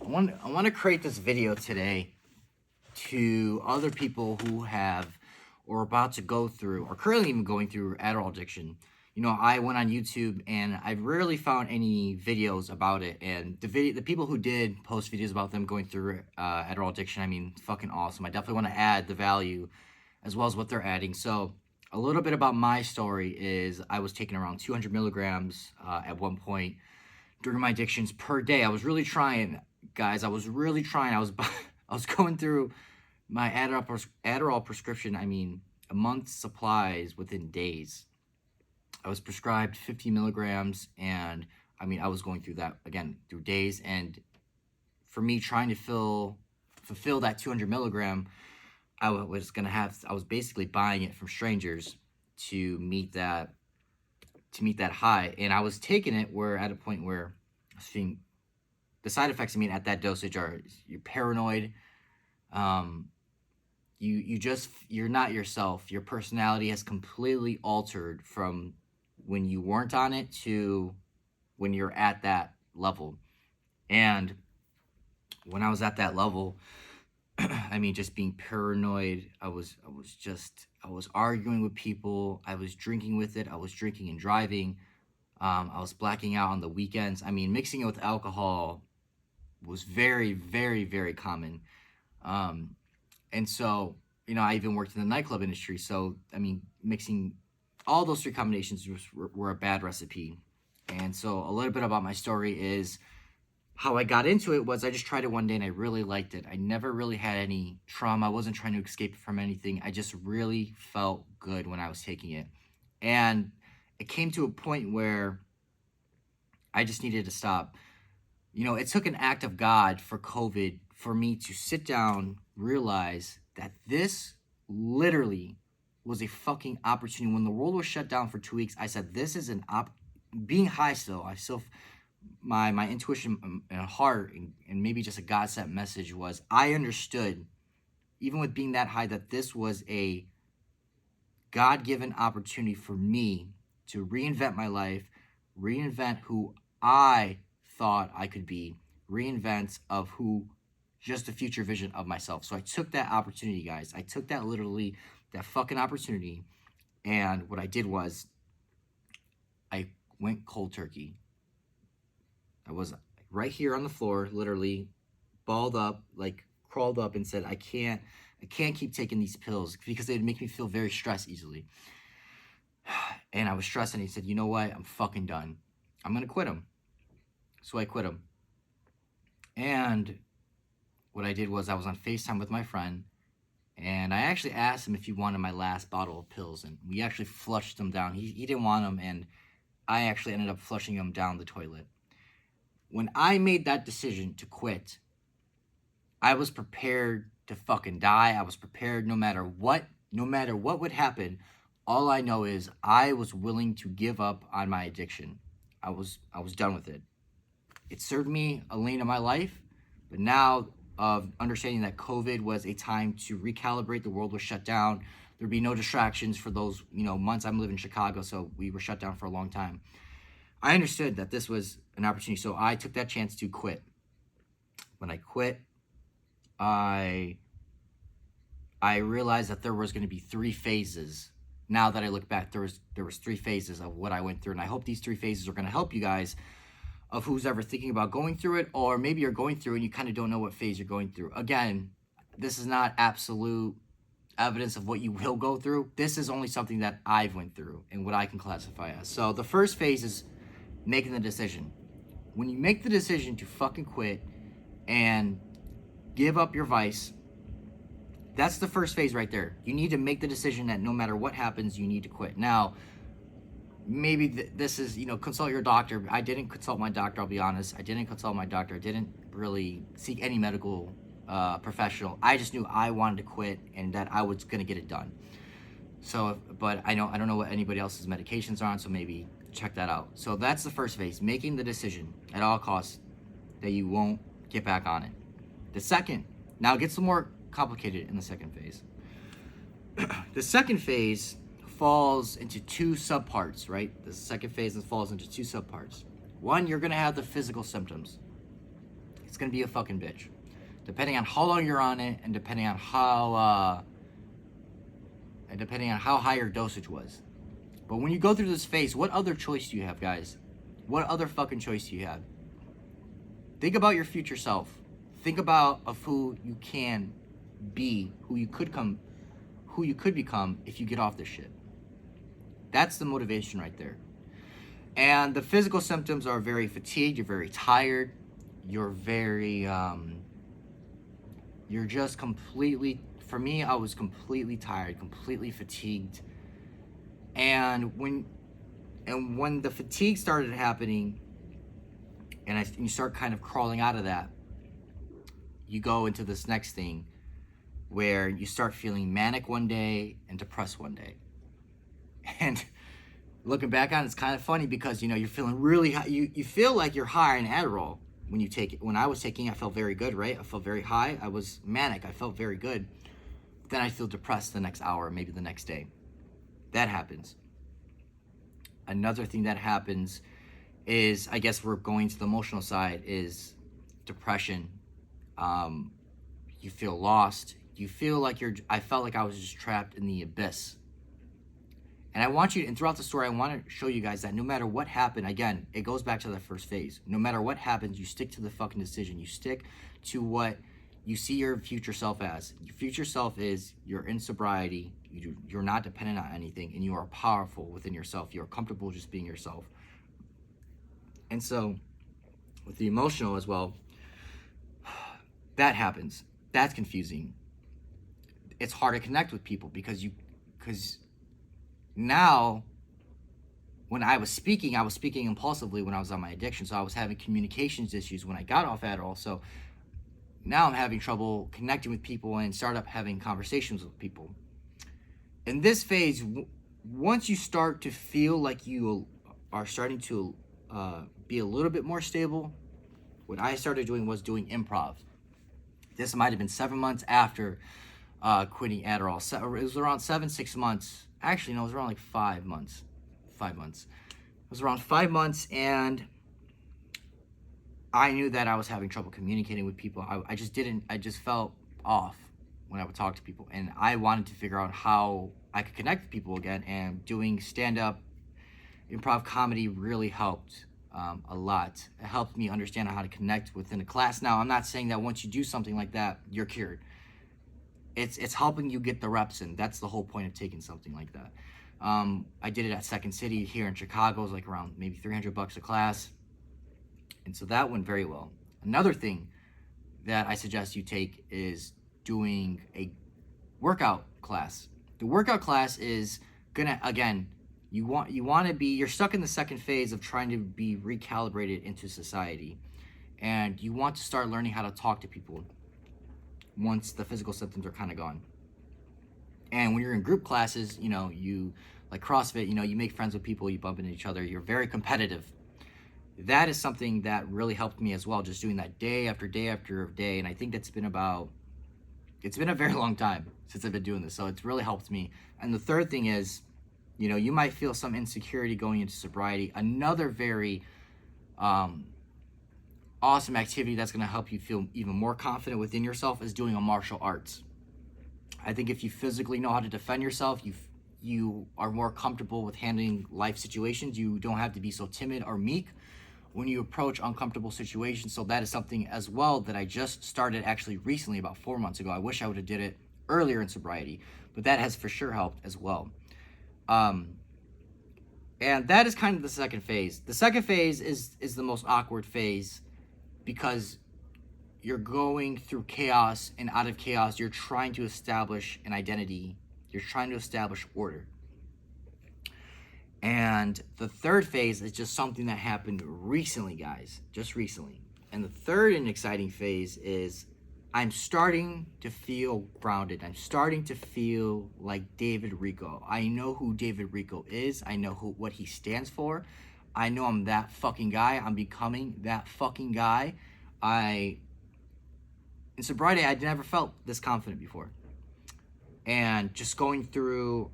I want to create this video today to other people who have or about to go through or currently even going through Adderall addiction. You know, I went on YouTube and I rarely found any videos about it. And the people who did post videos about them going through Adderall addiction, I mean, fucking awesome. I definitely want to add the value as well as what they're adding. So a little bit about my story is I was taking around 200 milligrams at one point during my addictions per day. I was really trying, guys. I was really trying. I was going through my Adderall prescription. I mean, a month's supplies within days. I was prescribed 50 milligrams, and I mean, I was going through that again through days. And for me, trying to fulfill that 200 milligram, I was basically buying it from strangers to meet that high. And I was taking it where at a point where I was seeing the side effects, I mean, at that dosage are you're paranoid. You're not yourself. Your personality has completely altered from when you weren't on it to when you're at that level. And when I was at that level, I mean, just being paranoid, I was arguing with people. I was drinking with it. I was drinking and driving. I was blacking out on the weekends. I mean, mixing it with alcohol was very, very, very common. And so, you know, I even worked in the nightclub industry. So, I mean, mixing all those three combinations were a bad recipe. And so a little bit about my story is how I got into it was I just tried it one day and I really liked it. I never really had any trauma. I wasn't trying to escape from anything. I just really felt good when I was taking it. And it came to a point where I just needed to stop. You know, it took an act of God for COVID for me to sit down, realize that this literally was a fucking opportunity. When the world was shut down for 2 weeks, I said, this is being high still. I still, my intuition and heart and maybe just a God sent message was I understood, even with being that high, that this was a God-given opportunity for me to reinvent my life, reinvent who I thought I could be, reinvent of who just the future vision of myself. So I took that opportunity, guys. I took that fucking opportunity. And what I did was I went cold turkey. I was right here on the floor, literally balled up, like crawled up and said, I can't keep taking these pills because they'd make me feel very stressed easily. And I was stressed, and he said, you know what? I'm fucking done. I'm going to quit them. So I quit them. And what I did was I was on FaceTime with my friend, and I actually asked him if he wanted my last bottle of pills, and we actually flushed them down. He didn't want them, and I actually ended up flushing them down the toilet. When I made that decision to quit, I was prepared to fucking die. I was prepared no matter what would happen. All I know is I was willing to give up on my addiction. I was done with it. It served me a lane of my life, but now of understanding that COVID was a time to recalibrate, the world was shut down. There'd be no distractions for those, months. I'm living in Chicago, so we were shut down for a long time. I understood that this was an opportunity, so I took that chance to quit. When I quit, I realized that there was going to be 3 phases. Now that I look back, there was 3 phases of what I went through, and I hope these 3 phases are going to help you guys of who's ever thinking about going through it, or maybe you're going through and you kind of don't know what phase you're going through. Again, this is not absolute evidence of what you will go through. This is only something that I've went through and what I can classify as. So the first phase is making the decision. When you make the decision to fucking quit and give up your vice, that's the first phase right there. You need to make the decision that no matter what happens, you need to quit. Now, maybe this is, consult your doctor. I didn't consult my doctor, I'll be honest. I didn't consult my doctor. I didn't really seek any medical professional. I just knew I wanted to quit and that I was going to get it done. So, but I don't know what anybody else's medications are on, so maybe check that out. So that's the first phase, making the decision at all costs that you won't get back on it. The second, now it gets a little more complicated in the second phase. The second phase falls into 2 subparts, right? The second phase falls into 2 subparts. One, you're going to have the physical symptoms. it's going to be a fucking bitch. Depending on how long you're on it, and depending on how high your dosage was. But when you go through this phase, what other choice do you have, guys? What other fucking choice do you have? Think about your future self. Think about of who you can be, who you could become if you get off this shit. That's the motivation right there. And the physical symptoms are very fatigued, you're very tired, you're very, you're just completely, for me, I was completely tired, completely fatigued. And when the fatigue started happening, and you start kind of crawling out of that, you go into this next thing where you start feeling manic one day and depressed one day. And looking back on it, it's kind of funny because, you know, you're feeling really high. You feel like you're high in Adderall when you take it. When I was taking it, I felt very good, right? I felt very high. I was manic. I felt very good. Then I feel depressed the next hour, maybe the next day. That happens. Another thing that happens is, I guess we're going to the emotional side, is depression. You feel lost. You feel like I felt like I was just trapped in the abyss. And I want you, and throughout the story, I want to show you guys that no matter what happened, again, it goes back to the first phase. No matter what happens, you stick to the fucking decision. You stick to what you see your future self as. Your future self is, you're in sobriety, you're not dependent on anything, and you are powerful within yourself. You're comfortable just being yourself. And so, with the emotional as well, that happens. That's confusing. It's hard to connect with people because now, when I was speaking impulsively when I was on my addiction. So I was having communications issues when I got off Adderall. So now I'm having trouble connecting with people and start up having conversations with people. In this phase, once you start to feel like you are starting to be a little bit more stable, what I started doing was doing improv. This might have been 7 months after quitting Adderall. So it was around 6 months. Actually, no, it was around like 5 months. 5 months. It was around 5 months, and I knew that I was having trouble communicating with people. I just felt off when I would talk to people. And I wanted to figure out how I could connect with people again. And doing stand-up improv comedy really helped a lot. It helped me understand how to connect within a class. Now, I'm not saying that once you do something like that, you're cured. It's helping you get the reps in. That's the whole point of taking something like that. I did it at Second City here in Chicago. It was like around maybe $300 a class. And so that went very well. Another thing that I suggest you take is doing a workout class. The workout class is gonna, again, you're stuck in the second phase of trying to be recalibrated into society. And you want to start learning how to talk to people once the physical symptoms are kind of gone. And when you're in group classes, you know, you like CrossFit, you know, you make friends with people, you bump into each other, you're very competitive. That is something that really helped me as well, just doing that day after day after day. And I think it's been a very long time since I've been doing this, so it's really helped me. And the third thing is, you know, you might feel some insecurity going into sobriety. Another very awesome activity that's going to help you feel even more confident within yourself is doing a martial arts. I think if you physically know how to defend yourself, you are more comfortable with handling life situations. You don't have to be so timid or meek when you approach uncomfortable situations. So that is something as well that I just started actually recently, about 4 months ago. I wish I would have did it earlier in sobriety, but that has for sure helped as well. And that is kind of the second phase. The second phase is the most awkward phase because you're going through chaos, and out of chaos, you're trying to establish an identity. You're trying to establish order. And the third phase is just something that happened recently, guys, just recently. And the third and exciting phase is I'm starting to feel grounded. I'm starting to feel like David Rico. I know who David Rico is. I know what he stands for. I know I'm that fucking guy. I'm becoming that fucking guy. In sobriety, I'd never felt this confident before. And just going through,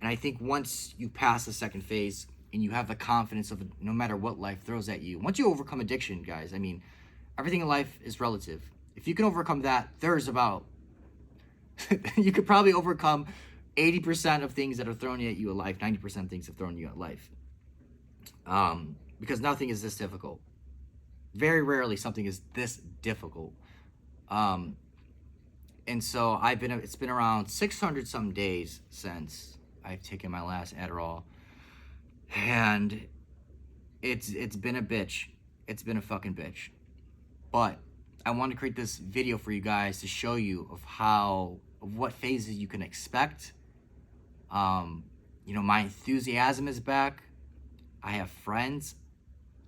and I think once you pass the second phase and you have the confidence of no matter what life throws at you, once you overcome addiction, guys, I mean, everything in life is relative. If you can overcome that, there's about, you could probably overcome 80% of things that are thrown at you in life, 90% of things that are thrown at you in life. Because nothing is this difficult. Very rarely something is this difficult. And so it's been around 600 some days since I've taken my last Adderall. And it's been a bitch. It's been a fucking bitch. But I want to create this video for you guys to show you of what phases you can expect. You know, my enthusiasm is back. I have friends,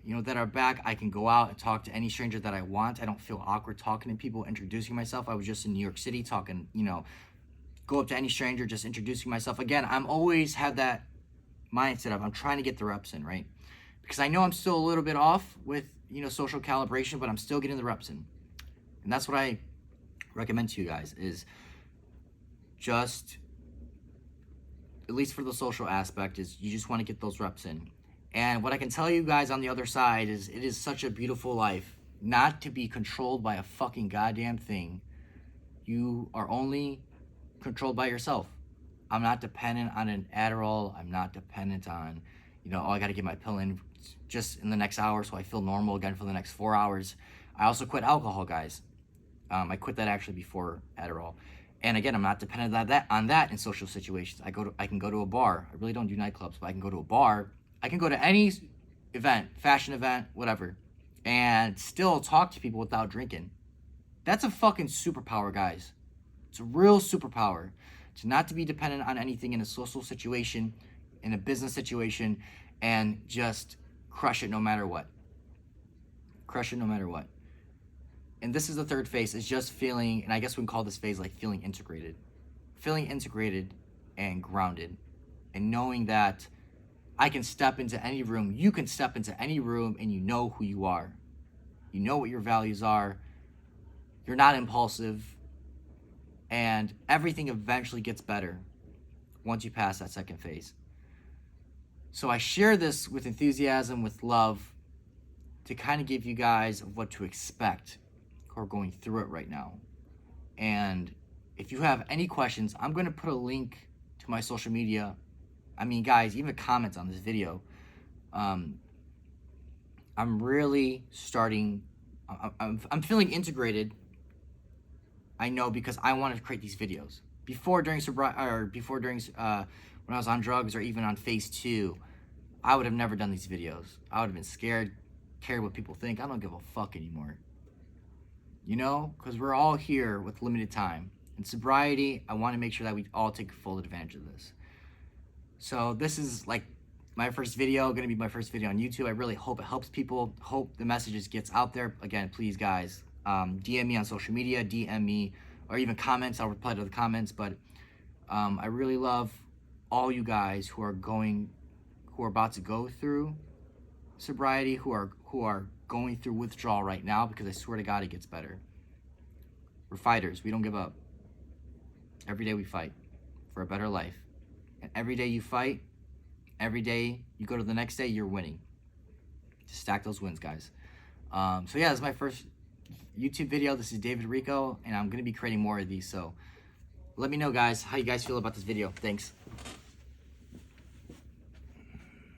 you know, that are back. I can go out and talk to any stranger that I want. I don't feel awkward talking to people, introducing myself. I was just in New York City talking, you know, go up to any stranger, just introducing myself. Again, I'm always have that mindset of I'm trying to get the reps in, right? Because I know I'm still a little bit off with, you know, social calibration, but I'm still getting the reps in. And that's what I recommend to you guys is just, at least for the social aspect, is you just want to get those reps in. And what I can tell you guys on the other side is it is such a beautiful life not to be controlled by a fucking goddamn thing. You are only controlled by yourself. I'm not dependent on an Adderall. I'm not dependent on, you know, oh, I got to get my pill in just in the next hour so I feel normal again for the next 4 hours. I also quit alcohol, guys. I quit that actually before Adderall. And again, I'm not dependent on that in social situations. I can go to a bar. I really don't do nightclubs, but I can go to a bar. I can go to any event, fashion event, whatever, and still talk to people without drinking. That's a fucking superpower, guys. It's a real superpower to not to be dependent on anything in a social situation, in a business situation, and just crush it no matter what. Crush it no matter what. And this is the third phase, is just feeling, and I guess we can call this phase like feeling integrated. Feeling integrated and grounded. And knowing that I can step into any room, you can step into any room, and you know who you are. You know what your values are. You're not impulsive. And everything eventually gets better once you pass that second phase. So I share this with enthusiasm, with love, to kind of give you guys what to expect who are going through it right now. And if you have any questions, I'm going to put a link to my social media. I mean, guys, even comments on this video. I'm really starting, I'm feeling integrated. I know, because I wanted to create these videos. Before, during when I was on drugs, or even on phase 2, I would have never done these videos. I would have been scared, cared what people think. I don't give a fuck anymore. You know, because we're all here with limited time. In sobriety, I want to make sure that we all take full advantage of this. So this is like my first video, going to be my first video on YouTube. I really hope it helps people. Hope the messages gets out there. Again, please, guys, DM me on social media, DM me, or even comments. I'll reply to the comments. But I really love all you guys who are about to go through sobriety, who are going through withdrawal right now, because I swear to God, it gets better. We're fighters. We don't give up. Every day we fight for a better life. And every day you fight, every day you go to the next day, you're winning. Just stack those wins, guys. So yeah, this is my first YouTube video. This is David Rico, and I'm going to be creating more of these. So let me know, guys, how you guys feel about this video. Thanks.